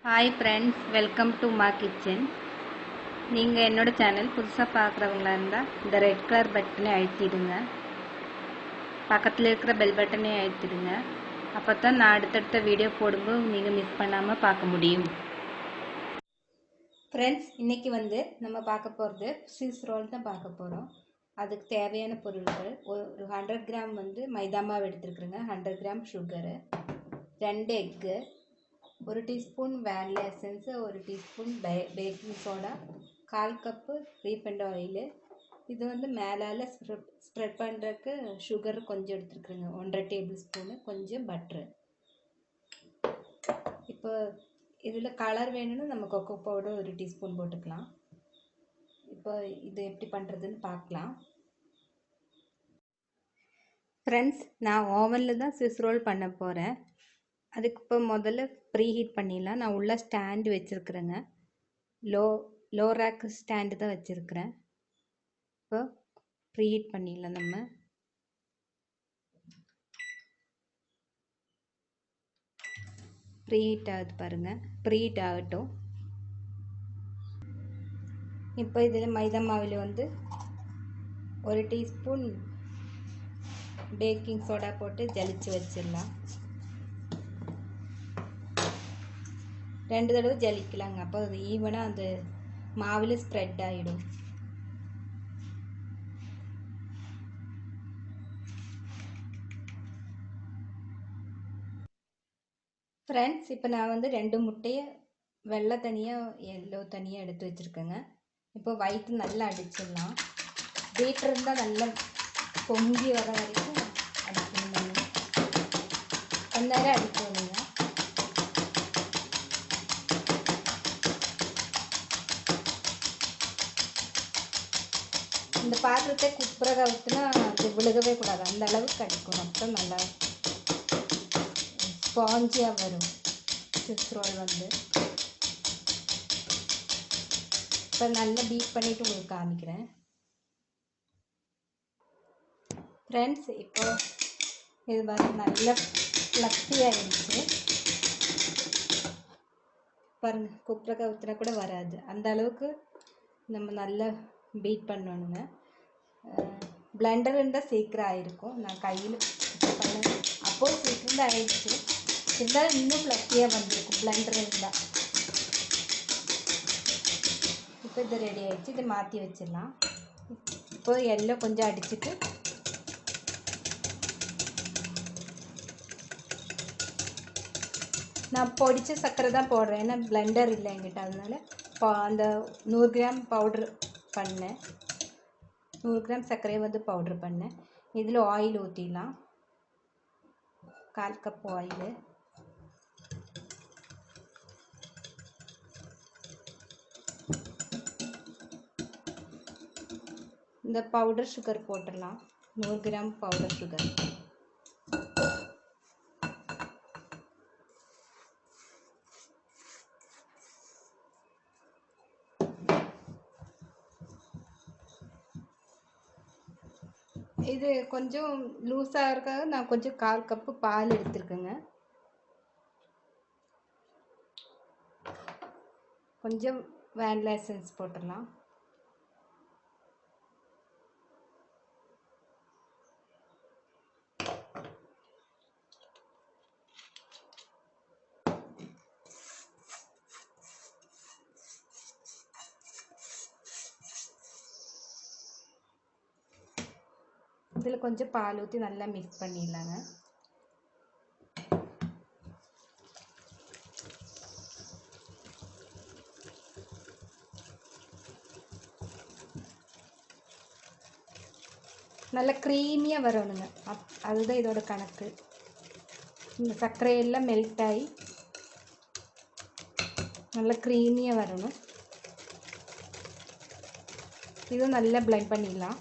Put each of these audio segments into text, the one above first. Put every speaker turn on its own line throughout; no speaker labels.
Hi friends, welcome to மா kitchen. நீங்கள் என்னோட சேனல் புதுசாக பார்க்குறவங்களா இருந்தால் இந்த ரெட் கலர் பட்டனை அழுத்திடுங்க. பக்கத்தில் இருக்கிற பெல் பட்டனை அழுத்திடுங்க. அப்போ தான் நான் அடுத்தடுத்த வீடியோ போடும்போது நீங்கள் மிஸ் பண்ணாமல் பார்க்க முடியும். ஃப்ரெண்ட்ஸ், இன்றைக்கி நம்ம பார்க்க போகிறது சீஸ் ரோல் தான் பார்க்க போகிறோம். அதுக்கு தேவையான பொருட்கள் ஒரு 100 கிராம் மைதா மாவு எடுத்துருக்குறேங்க, 100 gram sugar, 2 egg, 1 teaspoon vanilla essence, 1 teaspoon baking soda, 1/4 cup refined oil. இது மேலால் ஸ்ப்ரெட் பண்ணுறதுக்கு சுகர் கொஞ்சம் எடுத்துருக்குறேங்க, 1.5 டேபிள் ஸ்பூனு, கொஞ்சம் பட்ரு. இப்போ இதில் கலர் வேணும்னு நம்ம கொக்கோ பவுடர் 1 டீஸ்பூன் போட்டுக்கலாம். இப்போ இது எப்படி பண்ணுறதுன்னு பார்க்கலாம். ஃப்ரெண்ட்ஸ், நான் ஓவனில் தான் சீஸ் ரோல் பண்ண போகிறேன். அதுக்கு இப்போ முதல்ல ப்ரீ ஹீட் பண்ணிடலாம். நான் உள்ள ஸ்டாண்டு வச்சுருக்குறேங்க, லோ ரேக் ஸ்டாண்டு தான் வச்சுருக்குறேன். இப்போ ப்ரீ ஹீட் பண்ணிடலாம். நம்ம ப்ரீ ஹீட் ஆகுது பாருங்கள், ப்ரீ ஹீட் ஆகட்டும். இப்போ இதில் மைதா மாவில் 1 டீஸ்பூன் பேக்கிங் சோடா போட்டு ஜலிச்சு வச்சிடலாம். 2 தடவை ஜலிக்கலாங்க, அப்போ அது ஈவனாக அந்த மாவில் ஸ்ப்ரெட் ஆகிடும். ஃப்ரெண்ட்ஸ், இப்போ நான் 2 முட்டையை வெள்ளை தனியாக எல்லோ தனியாக எடுத்து வச்சுருக்கேங்க. இப்போ ஒயிட்டு நல்லா அடிச்சிடலாம். பீட்டர் இருந்தால் நல்லா பொங்கி வர வரைக்கும் அடிக்கணும். கொஞ்ச நேரம் அடிக்கணுங்க. இந்த பாத்திரத்தை குப்புறக ஊற்றினா அது விழுகவே கூடாது, அந்த அளவுக்கு அடிக்கணும். அப்போ நல்லா ஸ்பாஞ்சியாக வரும் சீஸ் ரோல். இப்போ நல்லா பீட் பண்ணிவிட்டு உங்களுக்கு காமிக்கிறேன். ஃப்ரெண்ட்ஸ், இப்போ இது நல்லா ஃப்ளஃபி ஆகிடுச்சு பாருங்கள். குப்புறக்க ஊற்றினா கூட வராது, அந்த அளவுக்கு நம்ம நல்லா பீட் பண்ணணுங்க. பிளெண்டர் இருந்தால் சீக்கிரம் ஆகிருக்கும். நான் கையில் பண்ண அப்போது சீக்கிரம் தான் ஆகிடுச்சு. இருந்தாலும் இன்னும் ஃப்ளஃபியாக வந்திருக்கும் பிளெண்டர் இருந்தால். இப்போ இது ரெடி ஆகிடுச்சு. இதை மாற்றி வச்சிடலாம். இப்போ எல்லாம் கொஞ்சம் அடிச்சுட்டு நான் பொடிச்ச சர்க்கரை தான் போடுறேன், ஏன்னா பிளெண்டர் இல்லை என்கிட்ட. அதனால அந்த 100 கிராம் பவுட்ரு பண்ணேன், 100 கிராம் சர்க்கரையை பவுட்ரு பண்ணேன். இதில் ஆயில் ஊற்றிடலாம், 1/4 கப் ஆயிலு. இந்த பவுடர் சுகர் போட்டுடலாம், 100 கிராம் பவுடர் சுகர். இது கொஞ்சம் லூஸாக இருக்காக நான் கொஞ்சம் 1/4 கப்பு பால் எடுத்துருக்கேங்க. கொஞ்சம் வேனிலா எசன்ஸ் போட்டுடலாம். இதில் கொஞ்சம் பால் ஊற்றி நல்லா மிக்ஸ் பண்ணிடலாங்க. நல்லா க்ரீமியாக வரணுங்க, அதுதான் இதோட கணக்கு. இந்த சர்க்கரையெல்லாம் மெல்ட் ஆகி நல்லா க்ரீமியாக வரணும். இதுவும் நல்லா பிளெண்ட் பண்ணிடலாம்.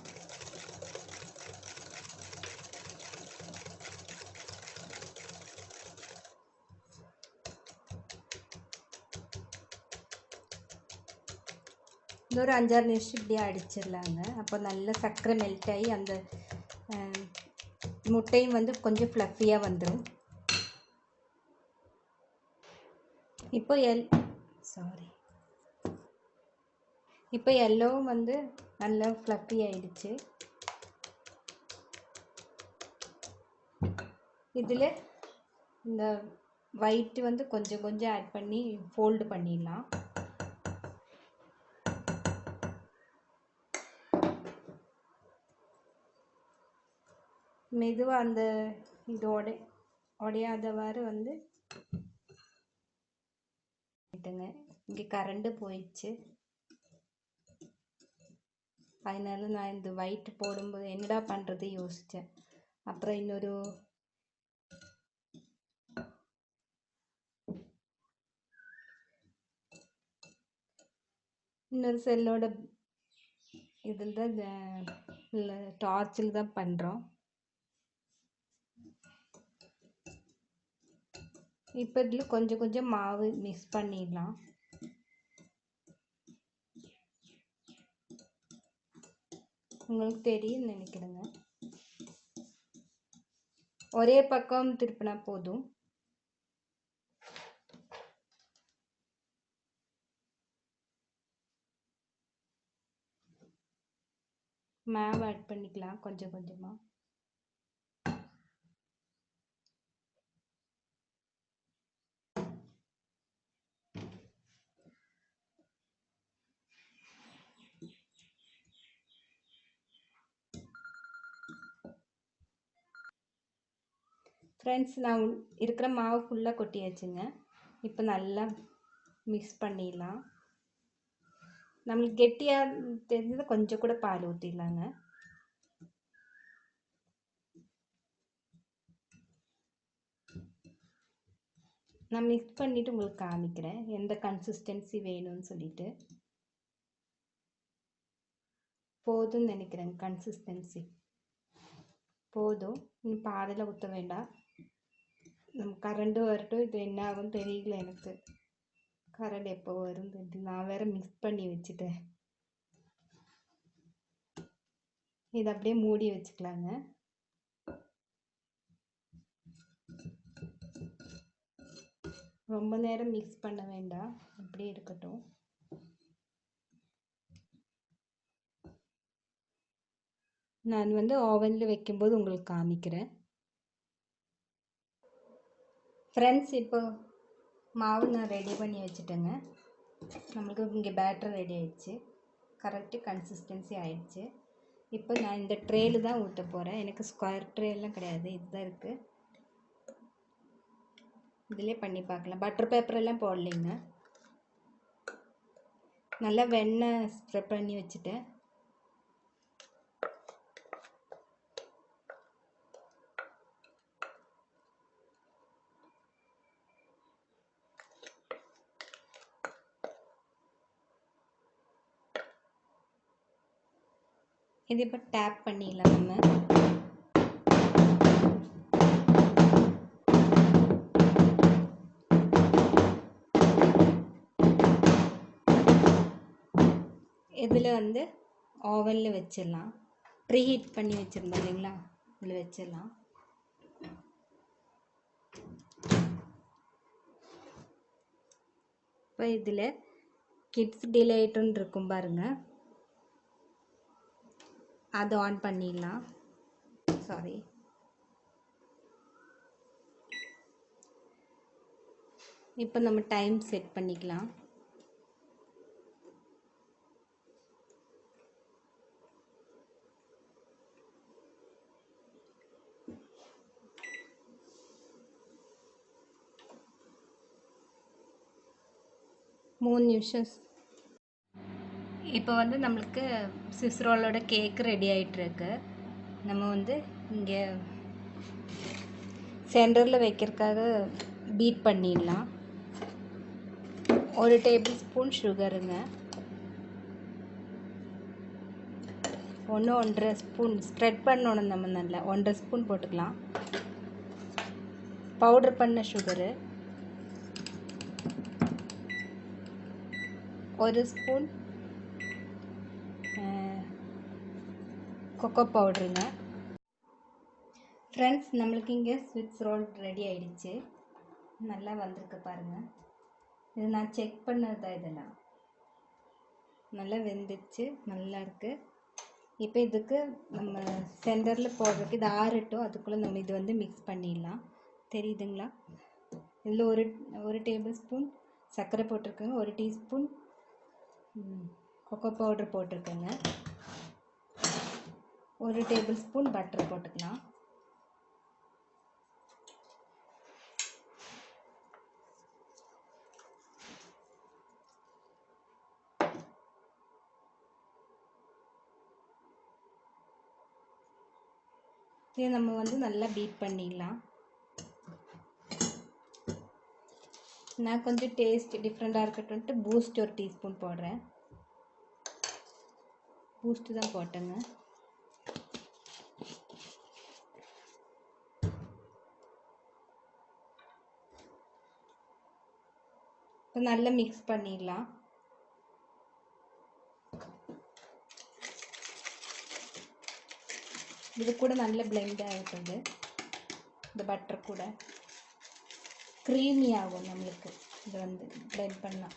ஒரு 5-6 நிமிஷம் இப்படியே அடிச்சிடலாங்க. அப்போ நல்லா சர்க்கரை மெல்ட் ஆகி அந்த முட்டையும் கொஞ்சம் ஃப்ளஃபியாக வந்துடும். இப்போ இப்போ எல்லோவும் வந்து நல்லா ஃப்ளஃபி ஆயிடுச்சு. இதில் இந்த ஒயிட் வந்து கொஞ்சம் கொஞ்சம் ஆட் பண்ணி ஃபோல்டு பண்ணிடலாம். மெதுவாக அந்த இது உடையாதவாறு வந்து இங்கே கரண்டு போயிடுச்சு. அதனால நான் இந்த ஒயிட் போடும்போது என்னடா பண்ணுறது யோசித்தேன். அப்புறம் இன்னொரு செல்லோட இதில் தான் டார்ச்சில் தான் பண்ணுறோம். இப்போ இதில் கொஞ்சம் கொஞ்சம் மாவு மிக்ஸ் பண்ணிடலாம். உங்களுக்கு தெரியும் நினைக்கிறேங்க. ஒரே பக்கம் திருப்பினா போதும். மாவு ஆட் பண்ணிக்கலாம் கொஞ்சம் கொஞ்சமாக. ஃப்ரெண்ட்ஸ், நான் இருக்கிற மாவு ஃபுல்லாக கொட்டியாச்சுங்க. இப்போ நல்லா மிக்ஸ் பண்ணிடலாம். நம்மளுக்கு கெட்டியாக தெரிஞ்சது கொஞ்சம் கூட பால் ஊற்றிடலாங்க. நான் மிக்ஸ் பண்ணிவிட்டு உங்களுக்கு காமிக்கிறேன் எந்த கன்சிஸ்டன்சி வேணும்னு சொல்லிட்டு. போதும்னு நினைக்கிறேங்க. கன்சிஸ்டன்சி போதும். இன்னும் பாதியில் ஊற்ற வேண்டாம். நம்ம கரண்டு வரட்டும். இது என்ன ஆகும்னு தெரியல எனக்கு. கரண்ட் எப்போ வரும் தெரியல. நான் வேறு மிக்ஸ் பண்ணி வச்சுட்டேன். இதை அப்படியே மூடி வச்சுக்கலாங்க. ரொம்ப நேரம் மிக்ஸ் பண்ண வேண்டாம், அப்படியே இருக்கட்டும். நான் வந்து ஓவனில் வைக்கும்போது உங்களுக்கு காமிக்கிறேன். ஃப்ரெண்ட்ஸ், இப்போ மாவு நான் ரெடி பண்ணி வச்சுட்டேங்க. நம்மளுக்கு இங்கே பேட்டர் ரெடி ஆயிடுச்சு. கரெக்டு கன்சிஸ்டன்சி ஆயிடுச்சு. இப்போ நான் இந்த ட்ரேயில் தான் ஊற்ற போகிறேன். எனக்கு ஸ்கொயர் ட்ரேலாம் கிடையாது, இதுதான் இருக்குது. இதிலே பண்ணி பார்க்கலாம். பட்டர் பேப்பரெல்லாம் போடலைங்க. நல்லா வெண்ணெய் ஸ்ப்ரெட் பண்ணி வச்சுட்டேன். இது இப்போ டேப் பண்ணிடலாம் நம்ம. இதில் வந்து ஓவனில் வச்சிடலாம். ப்ரீ ஹீட் பண்ணி வச்சுருந்தோம் இல்லைங்களா, இதில் வச்சிடலாம். இப்போ இதில் கிட்ஸ் டிலைட்டுன்னு இருக்கும் பாருங்கள், அதை ஆன் பண்ணிடலாம். சாரி, இப்போ நம்ம டைம் செட் பண்ணிக்கலாம். மூணு நிமிஷம். இப்போ வந்து நம்மளுக்கு ஸ்விஸ் ரோலோட கேக்கு ரெடி ஆகிட்டுருக்கு. நம்ம வந்து இங்கே சென்டரில் வைக்கிறதுக்காக பீட் பண்ணிடலாம். 1 டேபிள் ஸ்பூன் சுகருங்க, 1.5 ஸ்பூன் ஸ்ப்ரெட் பண்ணணும். நம்ம நல்லா 1.5 ஸ்பூன் போட்டுக்கலாம். பவுடர் பண்ண சுகரு 1 ஸ்பூன், கொக்கோ பவுடருங்க. ஃப்ரெண்ட்ஸ், நம்மளுக்கு இங்கே ஸ்விஸ் ரோல் ரெடி ஆகிடுச்சு. நல்லா வந்திருக்கு பாருங்கள். இது நான் செக் பண்ணது தான். இதெல்லாம் நல்லா வெந்துச்சு, நல்லா இருக்குது. இப்போ இதுக்கு நம்ம சென்டரில் போடுறதுக்கு இது ஆறட்டும், அதுக்குள்ளே நம்ம இது வந்து மிக்ஸ் பண்ணிடலாம். தெரியுதுங்களா? இதில் ஒரு டேபிள் ஸ்பூன் சர்க்கரை போட்டிருக்கேங்க, 1 டீஸ்பூன் கொக்கோ பவுடர் போட்டிருக்கேங்க, 1 டேபிள் ஸ்பூன் பட்டர் போட்டுக்கலாம். இதை நம்ம வந்து நல்லா பீட் பண்ணிடலாம். நான் கொஞ்சம் டேஸ்ட் டிஃப்ரெண்ட்டாக இருக்கட்டும்ட்டு பூஸ்ட் 1 டீஸ்பூன் போடுறேன். பூஸ்ட்டு தான் போட்டேங்க. இப்போ நல்லா மிக்ஸ் பண்ணிடலாம். இது கூட நல்ல பிளெண்ட் ஆகிட்டது. இந்த பட்டர் கூட க்ரீமி ஆகும் நம்மளுக்கு இது வந்து பிளெண்ட் பண்ணலாம்.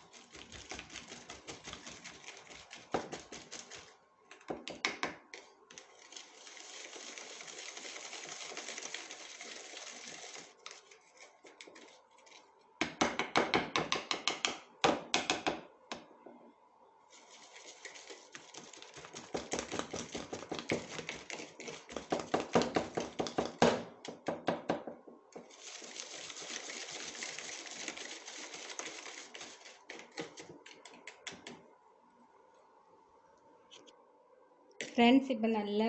ஃப்ரெண்ட்ஸ், இப்போ நல்லா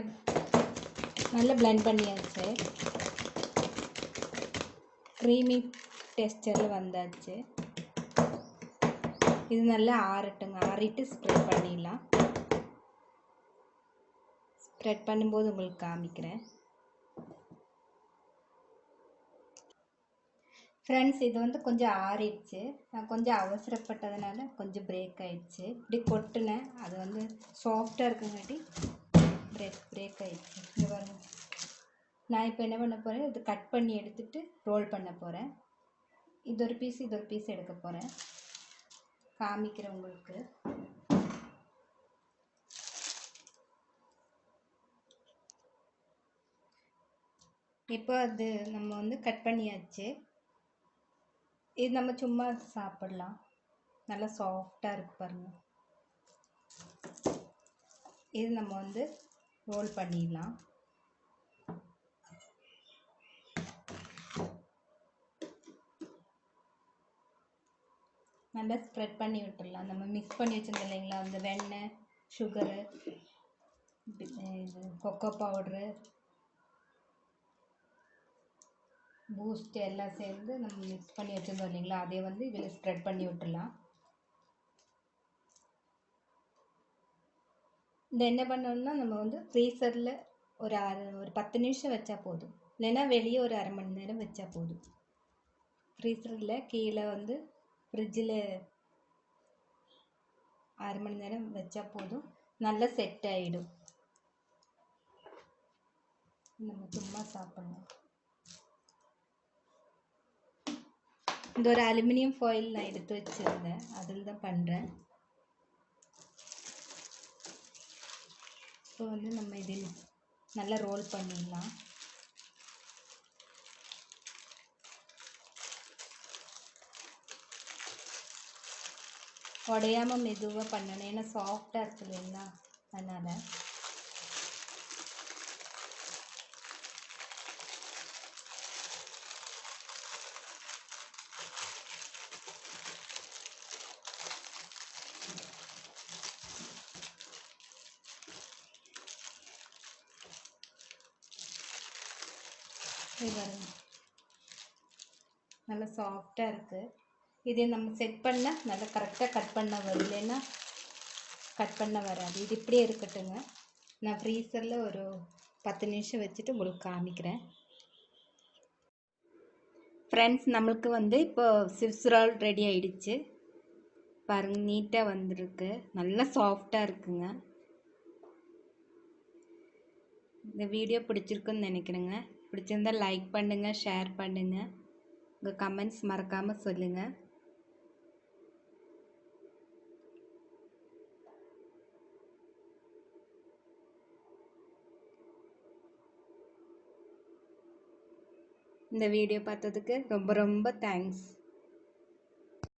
பிளெண்ட் பண்ணியாச்சு. க்ரீமி டெக்ஸ்சரில் வந்தாச்சு. இது நல்லா ஆறட்டுங்க. ஆறிட்டு ஸ்ப்ரெட் பண்ணிடலாம். ஸ்ப்ரெட் பண்ணும்போது உங்களுக்கு காமிக்கிறேன். ஃப்ரெண்ட்ஸ், இது வந்து கொஞ்சம் ஆறிடுச்சு. நான் கொஞ்சம் அவசரப்பட்டதுனால கொஞ்சம் பிரேக் ஆகிடுச்சு. இப்படி கொட்டினேன், அது வந்து சாஃப்டாக இருக்குங்காட்டி பிரேக் ஆகிடுச்சு. இங்கே பாருங்க. நான் இப்போ என்ன பண்ண போகிறேன், இது கட் பண்ணி எடுத்துகிட்டு ரோல் பண்ண போகிறேன். இது ஒரு பீஸ் எடுக்க போகிறேன், காமிக்கிறேன் உங்களுக்கு. இப்போ அது நம்ம வந்து கட் பண்ணியாச்சு. இது நம்ம சும்மா சாப்பிடலாம். நல்லா சாஃப்டாக இருக்கு பாருங்கள். இது நம்ம வந்து ரோல் பண்ணிடலாம். நல்லா ஸ்ப்ரெட் பண்ணி விட்டுடலாம். நம்ம மிக்ஸ் பண்ணி வச்சுருந்தோம் இல்லைங்களா, அந்த வெண்ணெய், சுகரு, இது கொக்கோ பவுட்ரு, பூஸ்ட் எல்லாம் சேர்ந்து நம்ம மிக்ஸ் பண்ணி வச்சுருந்தோம் இல்லைங்களா, அதை வந்து இதில் ஸ்ப்ரெட் பண்ணி விட்டுடலாம். இது என்ன பண்ணணும்னா, நம்ம வந்து ஃப்ரீசரில் ஒரு 10 நிமிஷம் வச்சா போதும், இல்லைன்னா வெளியே ஒரு அரை மணி நேரம் வச்சா போதும். ஃப்ரீசரில் கீழே வந்து ஃப்ரிட்ஜில் அரை மணி நேரம் வச்சா போதும், நல்லா செட் ஆகிடும். நம்ம சும்மா சாப்பிடலாம். இந்த ஒரு அலுமினியம் ஃபாயில் நான் எடுத்து வச்சுருந்தேன், அதில் தான் பண்ணுறேன். இப்போ வந்து நம்ம இதில் நல்லா ரோல் பண்ணிடலாம். உடையாமல் மெதுவாக பண்ணணும், ஏன்னா சாஃப்டாக இருக்கு இல்லைங்களா, அதனால். நல்லா சாஃப்டாக இருக்குது. இதே நம்ம செட் பண்ணால் நல்லா கரெக்டாக கட் பண்ண வரும், இல்லைன்னா கட் பண்ண வராது. இது இப்படியே இருக்கட்டுங்க. நான் ஃப்ரீசரில் ஒரு 10 நிமிஷம் வச்சுட்டு உங்களுக்கு காமிக்கிறேன். ஃப்ரெண்ட்ஸ், நம்மளுக்கு வந்து இப்போ சிப்ஸ் ரோல் ரெடி ஆகிடுச்சு பாருங்கள். நீட்டாக வந்திருக்கு, நல்லா சாஃப்டாக இருக்குங்க. இந்த வீடியோ பிடிச்சிருக்குன்னு நினைக்கிறேங்க. பிடிச்சிருந்தால் லைக் பண்ணுங்கள், ஷேர் பண்ணுங்கள், உங்கள் கமெண்ட்ஸ் மறக்காமல் சொல்லுங்கள். இந்த வீடியோ பார்த்ததுக்கு ரொம்ப ரொம்ப தேங்க்ஸ்.